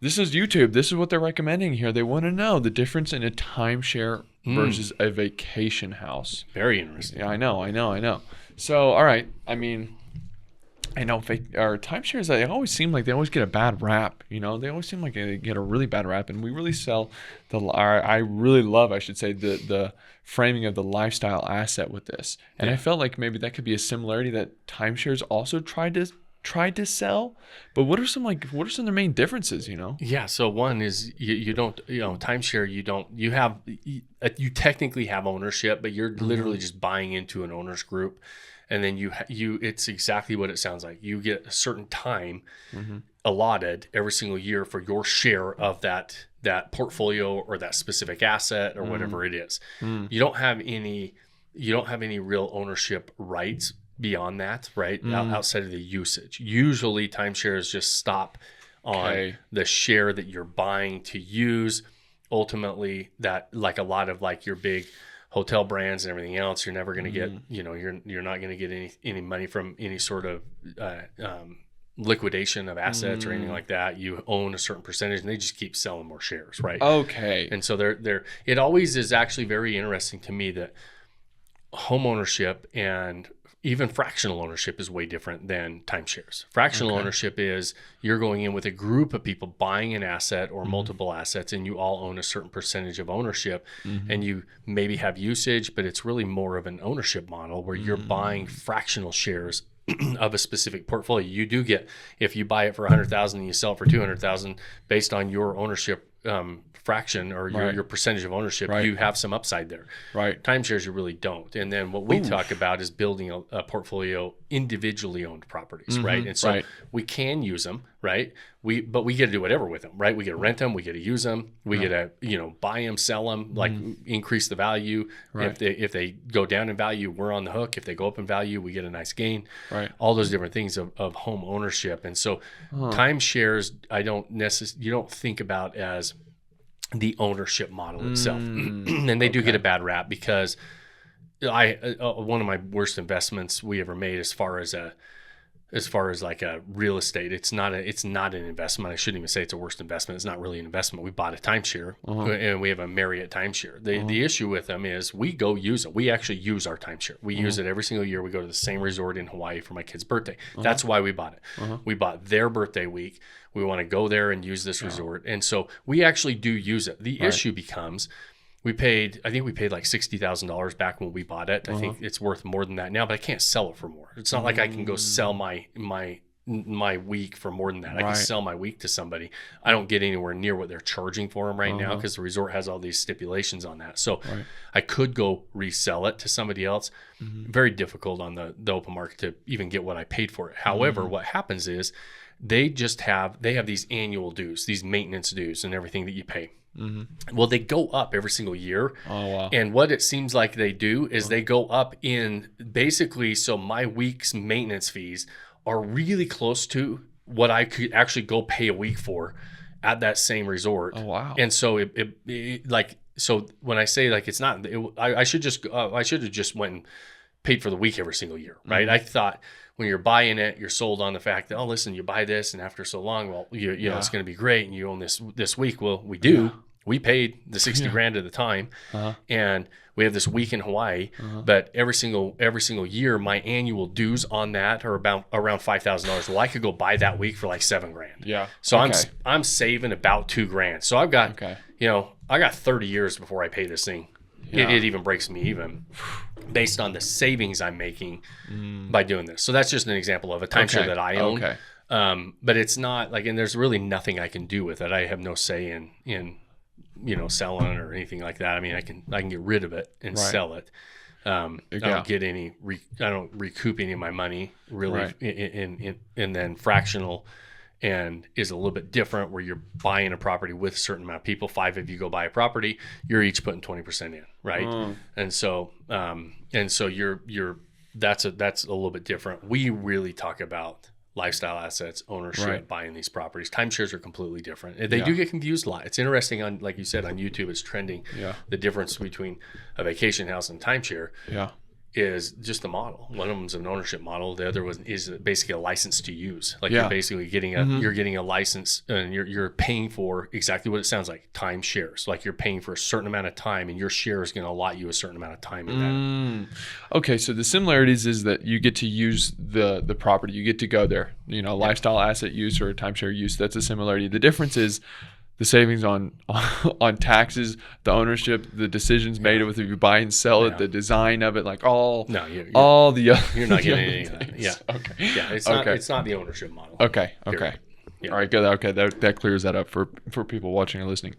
This is YouTube. This is what they're recommending here. They want to know the difference in a timeshare versus a vacation house. Very interesting. Yeah, I know. So, all right. I mean, I know or timeshares, they always seem like they always get a bad rap. They always seem like they get a really bad rap. And we really sell I really love, I should say, the framing of the lifestyle asset with this. And I felt like maybe that could be a similarity that timeshares also tried to sell. But what are some of the main differences, Yeah, so one is you don't, timeshare, you technically have ownership, but you're literally just buying into an owner's group. And then it's exactly what it sounds like. You get a certain time allotted every single year for your share of that portfolio or that specific asset or whatever it is. You don't have any real ownership rights beyond that, right? Outside of the usage. Usually timeshares just stop on the share that you're buying to use. Ultimately, that, like a lot of like your big hotel brands and everything else, you're never going to get, you're not going to get any money from any sort of liquidation of assets or anything like that. You own a certain percentage and they just keep selling more shares, right? Okay. And so it always is actually very interesting to me that home ownership and even fractional ownership is way different than timeshares. Fractional ownership is you're going in with a group of people buying an asset or multiple assets, and you all own a certain percentage of ownership, and you maybe have usage, but it's really more of an ownership model where you're buying fractional shares of a specific portfolio. You do get, if you buy it for 100,000 and you sell it for 200,000 based on your ownership fraction or your percentage of ownership, you have some upside there. Right. Timeshares, you really don't. And then what we talk about is building a portfolio individually owned properties, right? And so we can use them, right? But we get to do whatever with them, right? We get to rent them, we get to use them, we get to buy them, sell them, like increase the value. Right. If they go down in value, we're on the hook. If they go up in value, we get a nice gain. Right. All those different things of home ownership. And so timeshares, you don't think about as the ownership model itself. And they do get a bad rap because one of my worst investments we ever made as far as like a real estate, it's not an investment. I shouldn't even say it's a worst investment. It's not really an investment. We bought a timeshare and we have a Marriott timeshare. The issue with them is we go use it. We actually use our timeshare. We use it every single year. We go to the same resort in Hawaii for my kid's birthday. That's why we bought it. We bought their birthday week. We want to go there and use this resort. And so we actually do use it. The issue becomes I think we paid like $60,000 back when we bought it. I think it's worth more than that now, but I can't sell it for more. It's not like I can go sell my week for more than that. I can sell my week to somebody. I don't get anywhere near what they're charging for them right now because the resort has all these stipulations on that. So I could go resell it to somebody else. Very difficult on the open market to even get what I paid for it. However, what happens is they have these annual dues, these maintenance dues and everything that you pay. Well, they go up every single year. Oh, wow. And what it seems like they do is they go up in basically, so my week's maintenance fees are really close to what I could actually go pay a week for at that same resort. Oh, wow. And so so when I say like it's not, I should have just went and paid for the week every single year, right? I thought when you're buying it, you're sold on the fact that, oh, listen, you buy this and after so long, well, you know, it's going to be great and you own this week. Well, we do. Yeah. We paid the 60 grand at the time, and we have this week in Hawaii. But every single year, my annual dues on that are around $5,000. Well, I could go buy that week for like $7 grand. Yeah. So I'm saving about $2 grand. So I've got I got 30 years before I pay this thing. Yeah. It even breaks me even based on the savings I'm making by doing this. So that's just an example of a timeshare that I own. But it's not like, and there's really nothing I can do with it. I have no say in selling or anything like that. I mean, I can get rid of it and sell it. I don't get I don't recoup any of my money really and then fractional and is a little bit different where you're buying a property with a certain amount of people. 5 of you go buy a property, you're each putting 20% in, right? And so you're that's a little bit different. We really talk about lifestyle assets, ownership, buying these properties. Timeshares are completely different. They do get confused a lot. It's interesting on, like you said, on YouTube, it's trending. The difference between a vacation house and timeshare. is just the model. One of them is an ownership model. The other one is basically a license to use. Like you're basically getting a license, and you're paying for exactly what it sounds like, time shares. Like you're paying for a certain amount of time, and your share is going to allot you a certain amount of time in that. Okay, so the similarities is that you get to use the property. You get to go there. Lifestyle asset use or timeshare use. That's a similarity. The difference is the savings on taxes, the ownership, the decisions made with if you buy and sell it, the design of it, like all the you're not getting any of that. Yeah. Okay. Yeah. It's not the ownership model. Okay. Period. Yeah. All right. Good. Okay. That clears that up for people watching or listening.